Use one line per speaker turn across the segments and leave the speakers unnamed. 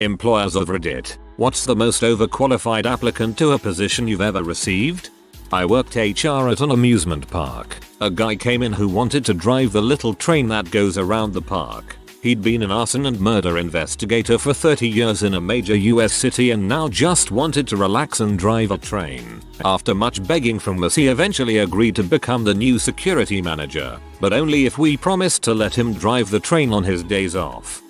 Employers of Reddit, what's the most overqualified applicant to a position you've ever received? I worked HR at an amusement park. A guy came in who wanted to drive the little train that goes around the park. He'd been an arson and murder investigator for 30 years in a major US city and now just wanted to relax and drive a train. After much begging from us, he eventually agreed to become the new security manager, but only if we promised to let him drive the train on his days off.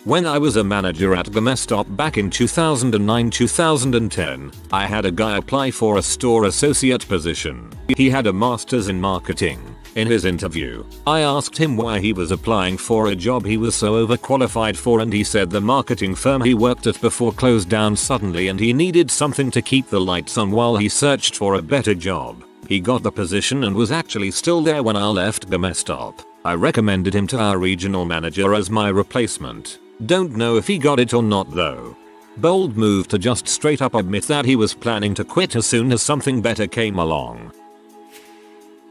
When I was a manager at GameStop back in 2009-2010, I had a guy apply for a store associate position. He had a master's in marketing. In his interview, I asked him why he was applying for a job he was so overqualified for, and he said the marketing firm he worked at before closed down suddenly and he needed something to keep the lights on while he searched for a better job. He got the position and was actually still there when I left GameStop. I recommended him to our regional manager as my replacement. Don't know if he got it or not though. Bold move to just straight up admit that he was planning to quit as soon as something better came along.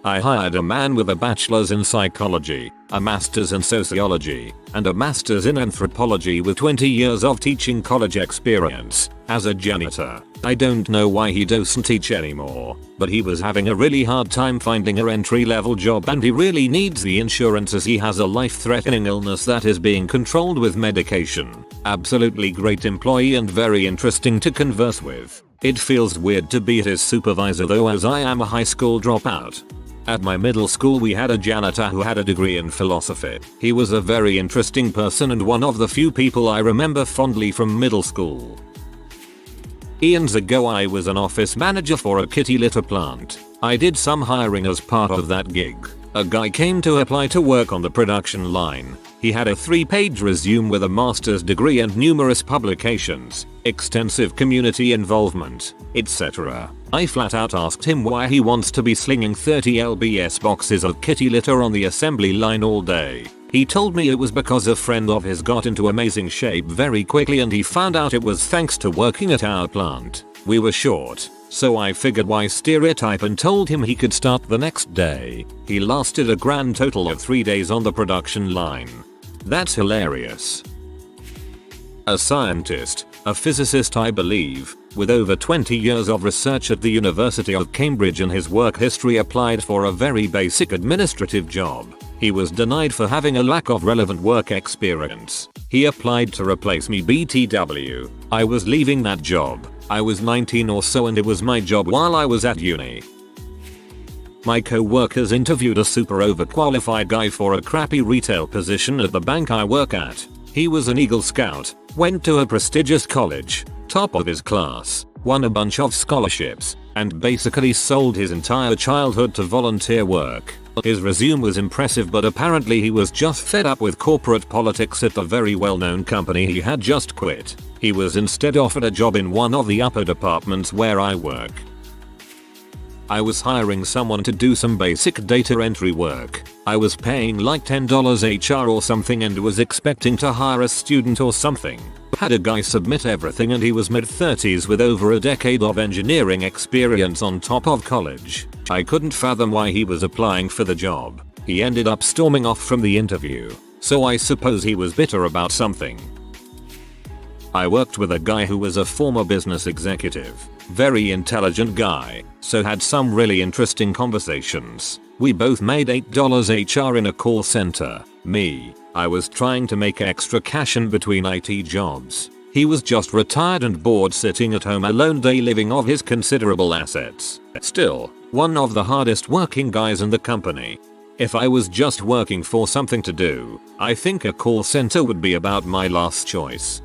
I hired a man with a bachelor's in psychology, a master's in sociology, and a master's in anthropology with 20 years of teaching college experience as a janitor. I don't know why he doesn't teach anymore, but he was having a really hard time finding a entry-level job and he really needs the insurance as he has a life-threatening illness that is being controlled with medication. Absolutely great employee and very interesting to converse with. It feels weird to be his supervisor though, as I am a high school dropout. At my middle school we had a janitor who had a degree in philosophy. He was a very interesting person and one of the few people I remember fondly from middle school. Eons ago I was an office manager for a kitty litter plant. I did some hiring as part of that gig. A guy came to apply to work on the production line. He had a 3-page resume with a master's degree and numerous publications, extensive community involvement, etc. I flat out asked him why he wants to be slinging 30 lbs boxes of kitty litter on the assembly line all day. He told me it was because a friend of his got into amazing shape very quickly and he found out it was thanks to working at our plant. We were short, so I figured why stereotype and told him he could start the next day. He lasted a grand total of 3 days on the production line. That's hilarious. A scientist, a physicist I believe, with over 20 years of research at the University of Cambridge and his work history applied for a very basic administrative job. He was denied for having a lack of relevant work experience. He applied to replace me BTW. I was leaving that job. I was 19 or so and it was my job while I was at uni. My co-workers interviewed a super overqualified guy for a crappy retail position at the bank I work at. He was an Eagle Scout, went to a prestigious college, top of his class, won a bunch of scholarships, and basically sold his entire childhood to volunteer work. His resume was impressive, but apparently he was just fed up with corporate politics at the very well-known company he had just quit. He was instead offered a job in one of the upper departments where I work. I was hiring someone to do some basic data entry work. I was paying like $10 HR or something and was expecting to hire a student or something. Had a guy submit everything and he was mid-30s with over a decade of engineering experience on top of college. I couldn't fathom why he was applying for the job. He ended up storming off from the interview, so I suppose he was bitter about something. I worked with a guy who was a former business executive. Very intelligent guy, so had some really interesting conversations. We both made $8 HR in a call center. Me, I was trying to make extra cash in between IT jobs. He was just retired and bored sitting at home alone day living off his considerable assets. Still, one of the hardest working guys in the company. If I was just working for something to do, I think a call center would be about my last choice.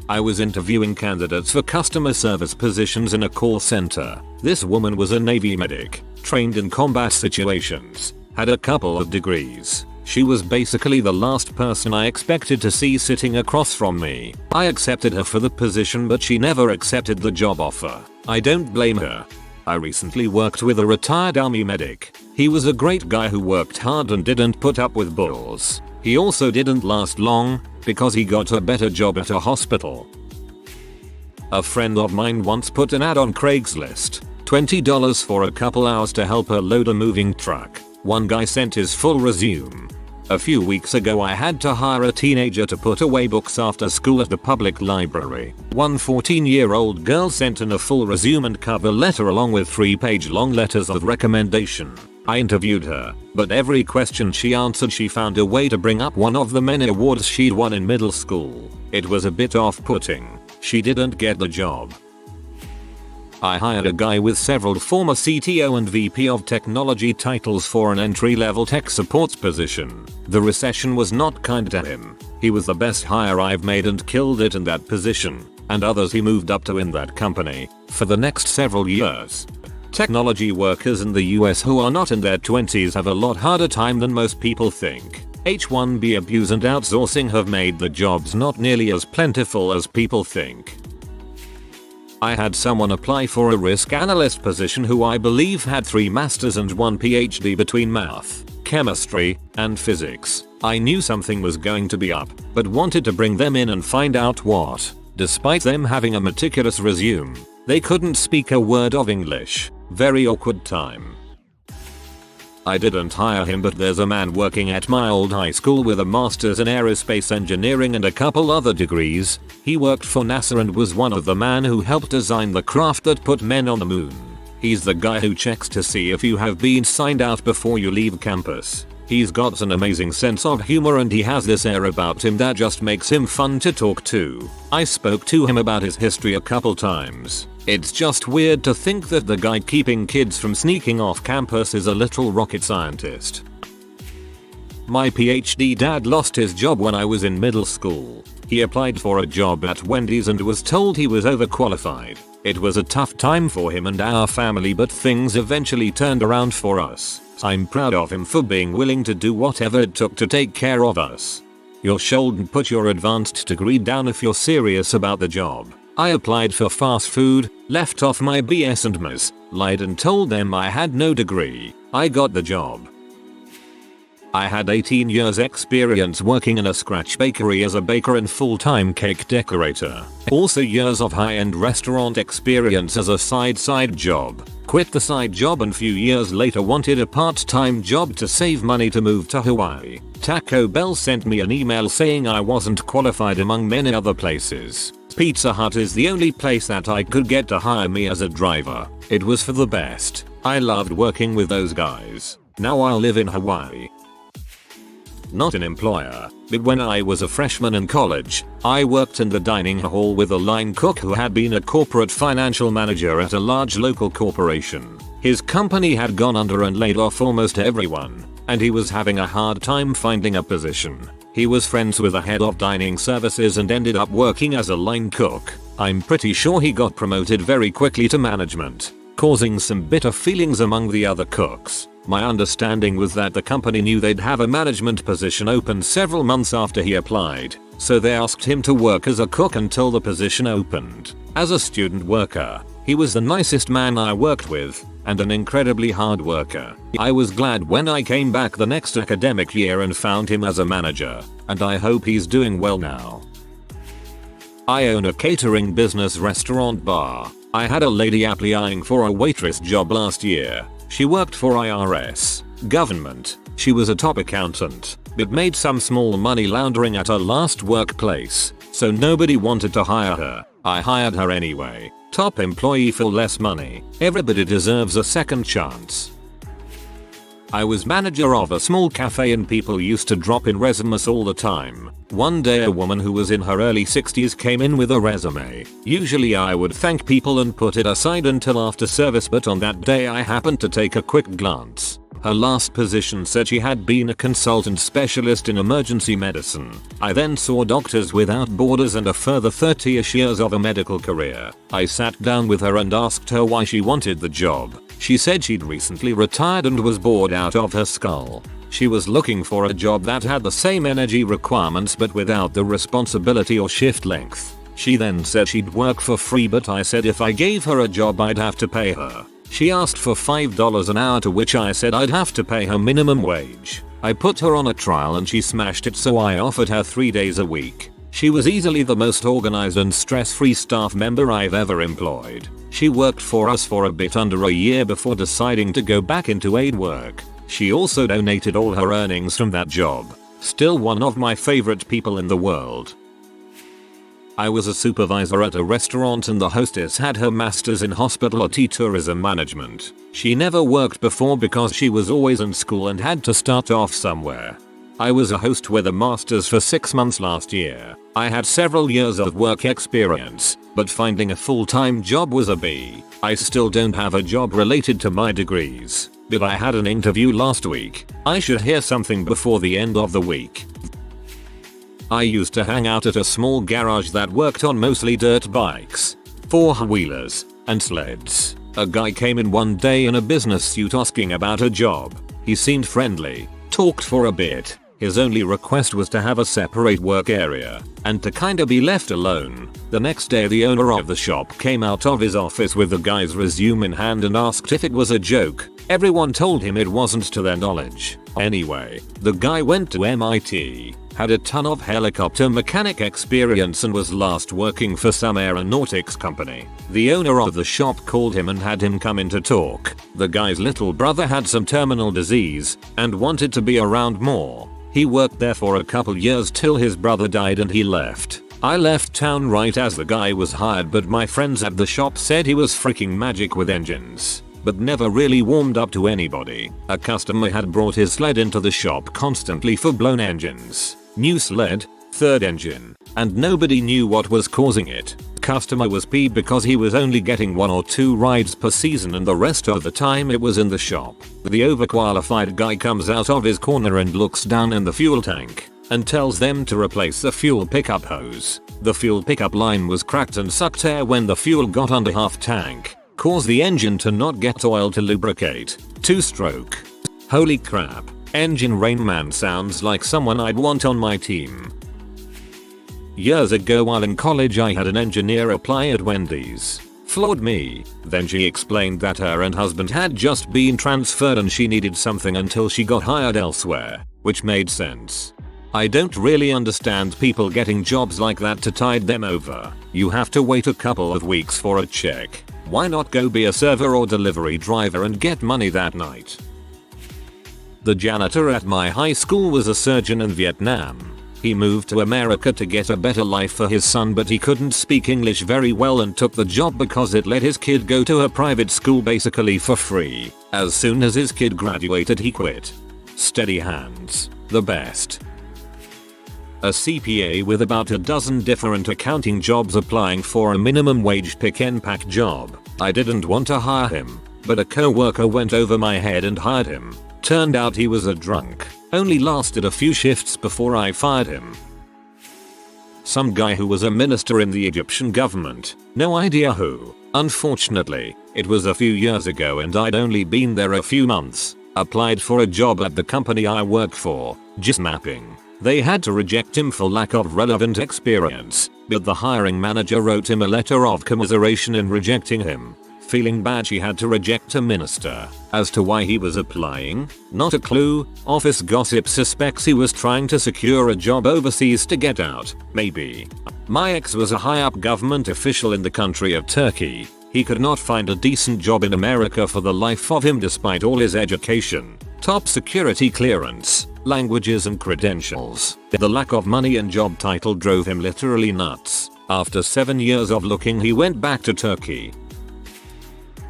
I was interviewing candidates for customer service positions in a call center. This woman was a Navy medic, trained in combat situations, had a couple of degrees. She was basically the last person I expected to see sitting across from me. I accepted her for the position, but she never accepted the job offer. I don't blame her. I recently worked with a retired army medic. He was a great guy who worked hard and didn't put up with bulls. He also didn't last long, because he got a better job at a hospital. A friend of mine once put an ad on Craigslist, $20 for a couple hours to help her load a moving truck. One guy sent his full resume. A few weeks ago I had to hire a teenager to put away books after school at the public library. One 14-year-old girl sent in a full resume and cover letter along with 3-page-long letters of recommendation. I interviewed her, but every question she answered she found a way to bring up one of the many awards she'd won in middle school. It was a bit off-putting. She didn't get the job. I hired a guy with several former CTO and VP of technology titles for an entry-level tech support position. The recession was not kind to him. He was the best hire I've made and killed it in that position, and others he moved up to in that company, for the next several years. Technology workers in the US who are not in their 20s have a lot harder time than most people think. H-1B abuse and outsourcing have made the jobs not nearly as plentiful as people think. I had someone apply for a risk analyst position who I believe had 3 masters and 1 PhD between math, chemistry, and physics. I knew something was going to be up, but wanted to bring them in and find out what. Despite them having a meticulous resume, they couldn't speak a word of English. Very awkward time. I didn't hire him, but there's a man working at my old high school with a master's in aerospace engineering and a couple other degrees. He worked for NASA and was one of the men who helped design the craft that put men on the moon. He's the guy who checks to see if you have been signed out before you leave campus. He's got an amazing sense of humor and he has this air about him that just makes him fun to talk to. I spoke to him about his history a couple times. It's just weird to think that the guy keeping kids from sneaking off campus is a literal rocket scientist. My PhD dad lost his job when I was in middle school. He applied for a job at Wendy's and was told he was overqualified. It was a tough time for him and our family, but things eventually turned around for us. I'm proud of him for being willing to do whatever it took to take care of us. You shouldn't put your advanced degree down if you're serious about the job. I applied for fast food, left off my BS and MS, lied and told them I had no degree. I got the job. I had 18 years experience working in a scratch bakery as a baker and full-time cake decorator. Also years of high-end restaurant experience as a side job. Quit the side job and few years later wanted a part-time job to save money to move to Hawaii. Taco Bell sent me an email saying I wasn't qualified among many other places. Pizza Hut is the only place that I could get to hire me as a driver. It was for the best. I loved working with those guys. Now I live in Hawaii. Not an employer, but when I was a freshman in college, I worked in the dining hall with a line cook who had been a corporate financial manager at a large local corporation. His company had gone under and laid off almost everyone, and he was having a hard time finding a position. He was friends with the head of dining services and ended up working as a line cook. I'm pretty sure he got promoted very quickly to management, causing some bitter feelings among the other cooks. My understanding was that the company knew they'd have a management position open several months after he applied, so they asked him to work as a cook until the position opened. As a student worker, he was the nicest man I worked with, and an incredibly hard worker. I was glad when I came back the next academic year and found him as a manager, and I hope he's doing well now. I own a catering business restaurant bar. I had a lady applying for a waitress job last year. She worked for IRS, government. She was a top accountant, but made some small money laundering at her last workplace, so nobody wanted to hire her. I hired her anyway. Top employee for less money. Everybody deserves a second chance. I was manager of a small cafe and people used to drop in resumes all the time. One day a woman who was in her early 60s came in with a resume. Usually I would thank people and put it aside until after service, but on that day I happened to take a quick glance. Her last position said she had been a consultant specialist in emergency medicine. I then saw Doctors Without Borders and a further 30ish years of a medical career. I sat down with her and asked her why she wanted the job. She said she'd recently retired and was bored out of her skull. She was looking for a job that had the same energy requirements but without the responsibility or shift length. She then said she'd work for free, but I said if I gave her a job I'd have to pay her. She asked for $5 an hour, to which I said I'd have to pay her minimum wage. I put her on a trial and she smashed it, so I offered her 3 days a week. She was easily the most organized and stress-free staff member I've ever employed. She worked for us for a bit under a year before deciding to go back into aid work. She also donated all her earnings from that job Still one of my favorite people in the world. I was a supervisor at a restaurant and the hostess had her master's in hospitality tourism management. She never worked before because she was always in school and had to start off somewhere. I was a host with a master's for 6 months last year. I had several years of work experience, but finding a full-time job was a B. I still don't have a job related to my degrees, but I had an interview last week. I should hear something before the end of the week. I used to hang out at a small garage that worked on mostly dirt bikes, four-wheelers, and sleds. A guy came in one day in a business suit asking about a job. He seemed friendly, talked for a bit. His only request was to have a separate work area and to kinda be left alone. The next day the owner of the shop came out of his office with the guy's resume in hand and asked if it was a joke. Everyone told him it wasn't to their knowledge. Anyway, the guy went to MIT, had a ton of helicopter mechanic experience and was last working for some aeronautics company. The owner of the shop called him and had him come in to talk. The guy's little brother had some terminal disease and wanted to be around more. He worked there for a couple years till his brother died and he left. I left town right as the guy was hired, but my friends at the shop said he was freaking magic with engines, but never really warmed up to anybody. A customer had brought his sled into the shop constantly for blown engines. New sled, third engine, and nobody knew what was causing it. Customer was peeved because he was only getting 1 or 2 rides per season and the rest of the time it was in the shop. The overqualified guy comes out of his corner and looks down in the fuel tank and tells them to replace the fuel pickup hose. The fuel pickup line was cracked and sucked air when the fuel got under half tank, caused the engine to not get oil to lubricate. 2-stroke. Holy crap. Engine Rain Man sounds like someone I'd want on my team. Years ago while in college I had an engineer apply at Wendy's. Floored me. Then she explained that her and husband had just been transferred and she needed something until she got hired elsewhere, which made sense. I don't really understand people getting jobs like that to tide them over. You have to wait a couple of weeks for a check. Why not go be a server or delivery driver and get money that night? The janitor at my high school was a surgeon in Vietnam. He moved to America to get a better life for his son, but he couldn't speak English very well and took the job because it let his kid go to a private school basically for free. As soon as his kid graduated he quit. Steady hands. The best. A CPA with about a dozen different accounting jobs applying for a minimum wage pick and pack job. I didn't want to hire him, but a coworker went over my head and hired him. Turned out he was a drunk. Only lasted a few shifts before I fired him. Some guy who was a minister in the Egyptian government. No idea who. Unfortunately, it was a few years ago and I'd only been there a few months. Applied for a job at the company I work for, just mapping. They had to reject him for lack of relevant experience, but the hiring manager wrote him a letter of commiseration in rejecting him. Feeling bad she had to reject a minister. As to why he was applying, not a clue. Office gossip suspects he was trying to secure a job overseas to get out, maybe. My ex was a high-up government official in the country of Turkey. He could not find a decent job in America for the life of him despite all his education, top security clearance, languages and credentials. The lack of money and job title drove him literally nuts. After 7 years of looking he went back to Turkey.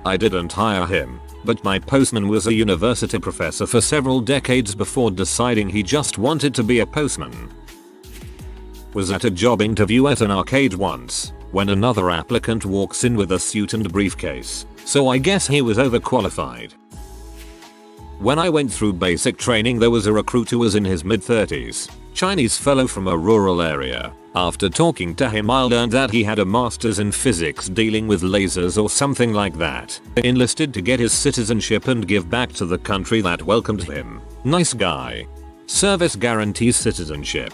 I didn't hire him, but my postman was a university professor for several decades before deciding he just wanted to be a postman. Was at a job interview at an arcade once, when another applicant walks in with a suit and briefcase, so I guess he was overqualified. When I went through basic training there was a recruit who was in his mid-30s, Chinese fellow from a rural area. After talking to him I learned that he had a master's in physics dealing with lasers or something like that. Enlisted to get his citizenship and give back to the country that welcomed him. Nice guy. Service guarantees citizenship.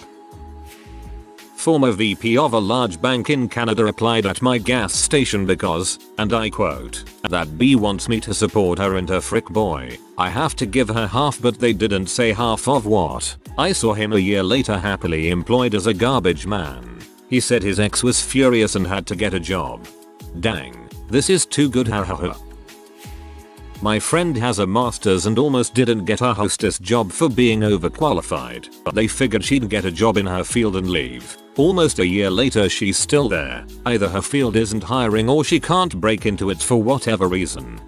Former VP of a large bank in Canada applied at my gas station because, and I quote, "That B wants me to support her and her frick boy. I have to give her half, but they didn't say half of what." I saw him a year later happily employed as a garbage man. He said his ex was furious and had to get a job. Dang, this is too good, hahaha. My friend has a master's and almost didn't get a hostess job for being overqualified. They figured she'd get a job in her field and leave. Almost a year later she's still there. Either her field isn't hiring or she can't break into it for whatever reason.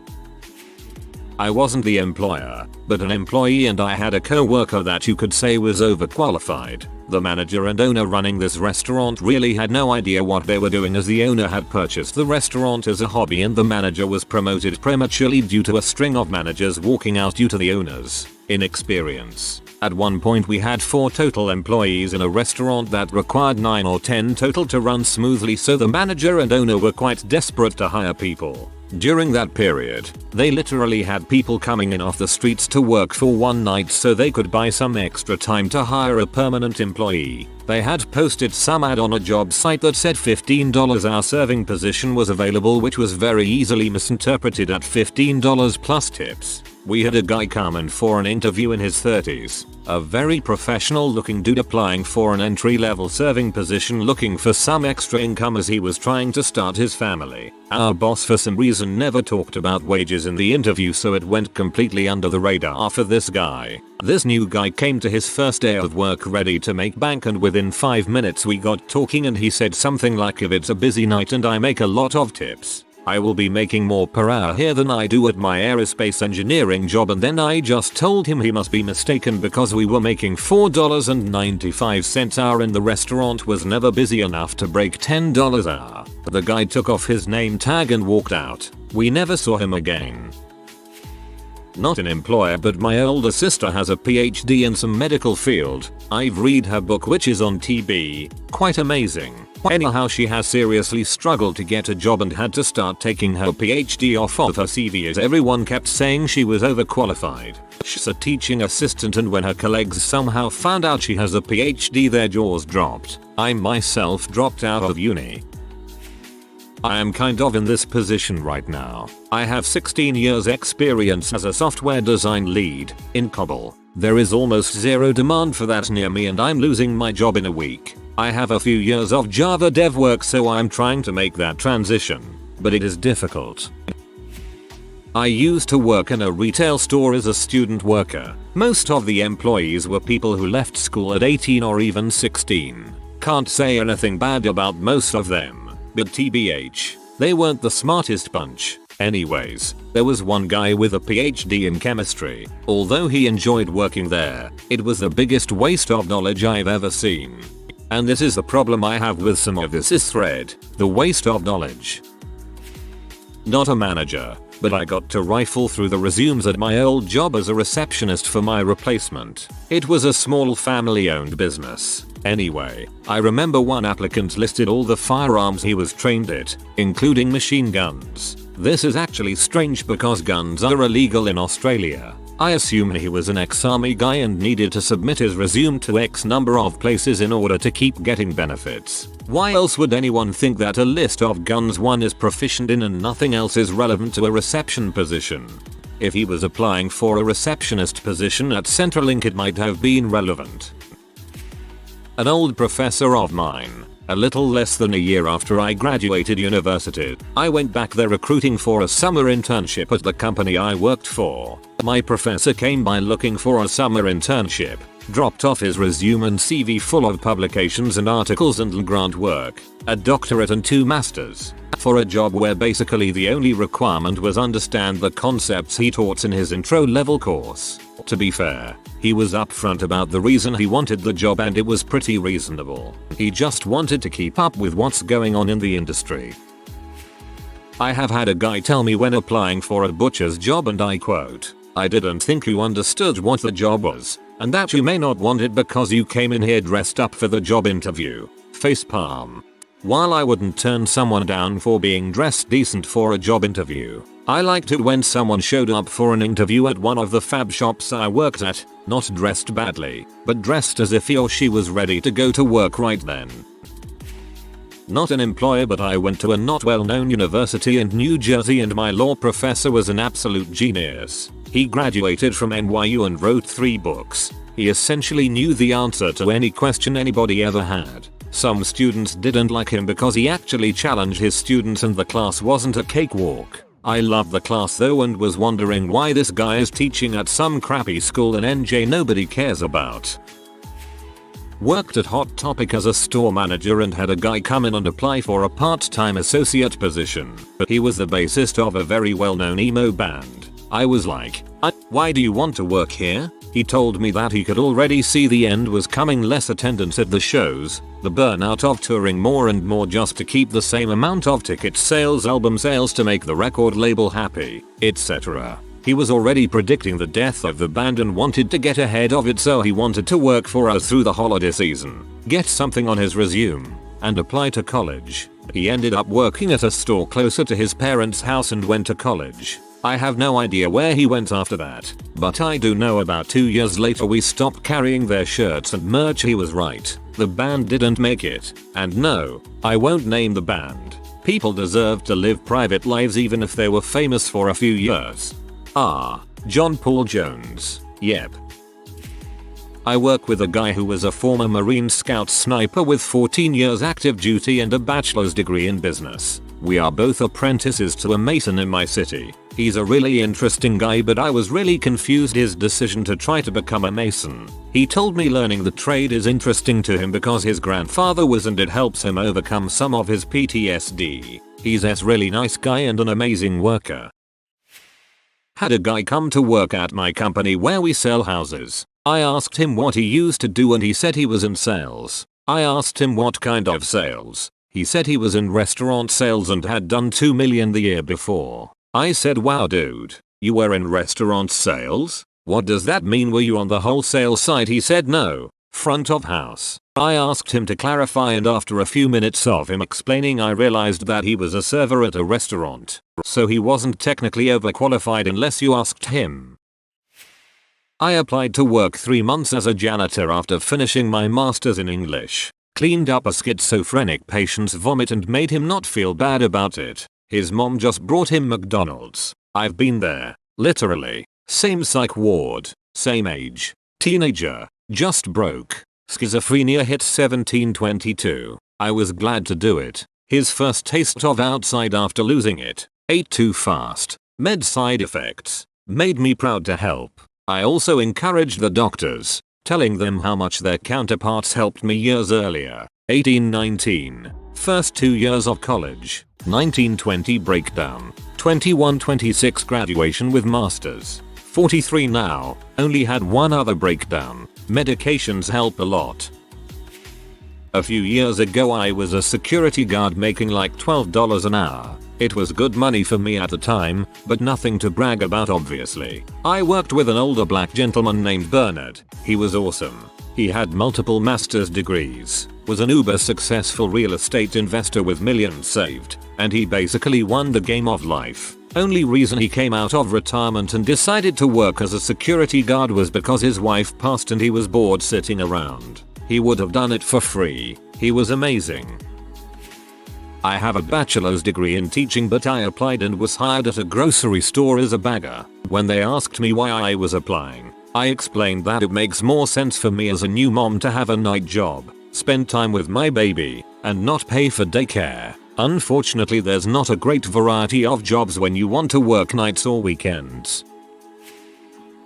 I wasn't the employer, but an employee, and I had a co-worker that you could say was overqualified. The manager and owner running this restaurant really had no idea what they were doing, as the owner had purchased the restaurant as a hobby and the manager was promoted prematurely due to a string of managers walking out due to the owner's inexperience. At one point we had 4 total employees in a restaurant that required 9 or 10 total to run smoothly, so the manager and owner were quite desperate to hire people. During that period, they literally had people coming in off the streets to work for one night so they could buy some extra time to hire a permanent employee. They had posted some ad on a job site that said $15 hour serving position was available, which was very easily misinterpreted at $15 plus tips. We had a guy come in for an interview in his 30s, a very professional looking dude applying for an entry-level serving position looking for some extra income as he was trying to start his family. Our boss for some reason never talked about wages in the interview, so it went completely under the radar for this guy. This new guy came to his first day of work ready to make bank, and within 5 minutes we got talking and he said something like, "If it's a busy night and I make a lot of tips, I will be making more per hour here than I do at my aerospace engineering job." And then I just told him he must be mistaken because we were making $4.95 hour and the restaurant was never busy enough to break $10 hour. The guy took off his name tag and walked out. We never saw him again. Not an employer, but my older sister has a PhD in some medical field. I've read her book, which is on TB. Quite amazing. Anyhow, she has seriously struggled to get a job and had to start taking her PhD off of her CV as everyone kept saying she was overqualified. She's a teaching assistant, and when her colleagues somehow found out she has a PhD, their jaws dropped. I myself dropped out of uni. I am kind of in this position right now. I have 16 years experience as a software design lead in COBOL. There is almost zero demand for that near me and I'm losing my job in a week. I have a few years of Java dev work, so I'm trying to make that transition, but it is difficult. I used to work in a retail store as a student worker. Most of the employees were people who left school at 18 or even 16. Can't say anything bad about most of them. But TBH, they weren't the smartest bunch. Anyways, there was one guy with a PhD in chemistry. Although he enjoyed working there, it was the biggest waste of knowledge I've ever seen. And this is the problem I have with some of this thread, the waste of knowledge. Not a manager, but I got to rifle through the resumes at my old job as a receptionist for my replacement. It was a small family-owned business. Anyway, I remember one applicant listed all the firearms he was trained at, including machine guns. This is actually strange because guns are illegal in Australia. I assume he was an ex-army guy and needed to submit his resume to X number of places in order to keep getting benefits. Why else would anyone think that a list of guns one is proficient in and nothing else is relevant to a reception position? If he was applying for a receptionist position at Centrelink, it might have been relevant. An old professor of mine, a little less than a year after I graduated university, I went back there recruiting for a summer internship at the company I worked for. My professor came by looking for a summer internship, dropped off his resume and CV full of publications and articles and grant work, a doctorate and 2 masters, for a job where basically the only requirement was understand the concepts he taught in his intro level course. To be fair, he was upfront about the reason he wanted the job and it was pretty reasonable. He just wanted to keep up with what's going on in the industry. I have had a guy tell me when applying for a butcher's job, and I quote, "I didn't think you understood what the job was, and that you may not want it because you came in here dressed up for the job interview." Facepalm. While I wouldn't turn someone down for being dressed decent for a job interview, I liked it when someone showed up for an interview at one of the fab shops I worked at, not dressed badly, but dressed as if he or she was ready to go to work right then. Not an employer, but I went to a not well-known university in New Jersey and my law professor was an absolute genius. He graduated from NYU and wrote 3 books. He essentially knew the answer to any question anybody ever had. Some students didn't like him because he actually challenged his students and the class wasn't a cakewalk. I loved the class though and was wondering why this guy is teaching at some crappy school in NJ nobody cares about. Worked at Hot Topic as a store manager and had a guy come in and apply for a part-time associate position. He was the bassist of a very well-known emo band. I was like, why do you want to work here? He told me that he could already see the end was coming, less attendance at the shows, the burnout of touring more and more just to keep the same amount of ticket sales, album sales to make the record label happy, etc. He was already predicting the death of the band and wanted to get ahead of it, so he wanted to work for us through the holiday season, get something on his resume, and apply to college. He ended up working at a store closer to his parents' house and went to college. I have no idea where he went after that, but I do know about 2 years later we stopped carrying their shirts and merch. He was right, the band didn't make it, and no, I won't name the band. People deserve to live private lives even if they were famous for a few years. John Paul Jones, yep. I work with a guy who was a former Marine Scout sniper with 14 years active duty and a bachelor's degree in business. We are both apprentices to a mason in my city. He's a really interesting guy, but I was really confused his decision to try to become a mason. He told me learning the trade is interesting to him because his grandfather was and it helps him overcome some of his PTSD. He's a really nice guy and an amazing worker. Had a guy come to work at my company where we sell houses. I asked him what he used to do and he said he was in sales. I asked him what kind of sales. He said he was in restaurant sales and had done $2 million the year before. I said, wow dude, you were in restaurant sales? What does that mean? Were you on the wholesale side? He said no, front of house. I asked him to clarify and after a few minutes of him explaining I realized that he was a server at a restaurant. So he wasn't technically overqualified unless you asked him. I applied to work 3 months as a janitor after finishing my master's in English. Cleaned up a schizophrenic patient's vomit and made him not feel bad about it. His mom just brought him McDonald's. I've been there. Literally. Same psych ward. Same age. Teenager. Just broke. Schizophrenia hit 1722. I was glad to do it. His first taste of outside after losing it. Ate too fast. Med side effects. Made me proud to help. I also encouraged the doctors, telling them how much their counterparts helped me years earlier. 1819. First 2 years of college. 1920 breakdown. 21-26 graduation with masters. 43 now. Only had one other breakdown. Medications help a lot. A few years ago I was a security guard making like $12 an hour. It was good money for me at the time, but nothing to brag about obviously. I worked with an older black gentleman named Bernard. He was awesome. He had multiple master's degrees, was an uber successful real estate investor with millions saved, and he basically won the game of life. Only reason he came out of retirement and decided to work as a security guard was because his wife passed and he was bored sitting around. He would have done it for free. He was amazing. I have a bachelor's degree in teaching, but I applied and was hired at a grocery store as a bagger. When they asked me why I was applying, I explained that it makes more sense for me as a new mom to have a night job, spend time with my baby, and not pay for daycare. Unfortunately, there's not a great variety of jobs when you want to work nights or weekends.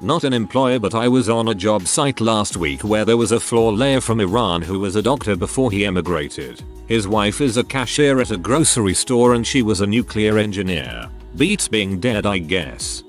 Not an employer, but I was on a job site last week where there was a floor layer from Iran who was a doctor before he emigrated. His wife is a cashier at a grocery store and she was a nuclear engineer. Beats being dead, I guess.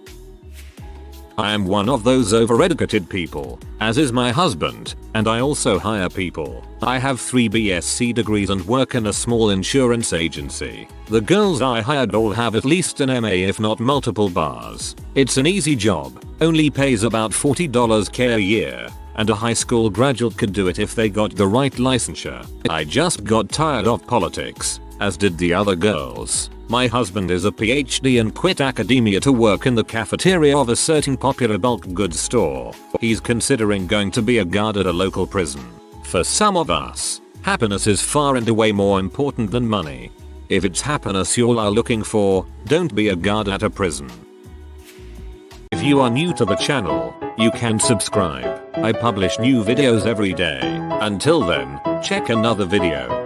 I am one of those overeducated people, as is my husband, and I also hire people. I have 3 BSc degrees and work in a small insurance agency. The girls I hired all have at least an MA if not multiple bars. It's an easy job, only pays about $40k a year, and a high school graduate could do it if they got the right licensure. I just got tired of politics, as did the other girls. My husband is a PhD and quit academia to work in the cafeteria of a certain popular bulk goods store. He's considering going to be a guard at a local prison. For some of us, happiness is far and away more important than money. If it's happiness you are looking for, don't be a guard at a prison. If you are new to the channel, you can subscribe. I publish new videos every day. Until then, check another video.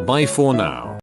Bye for now.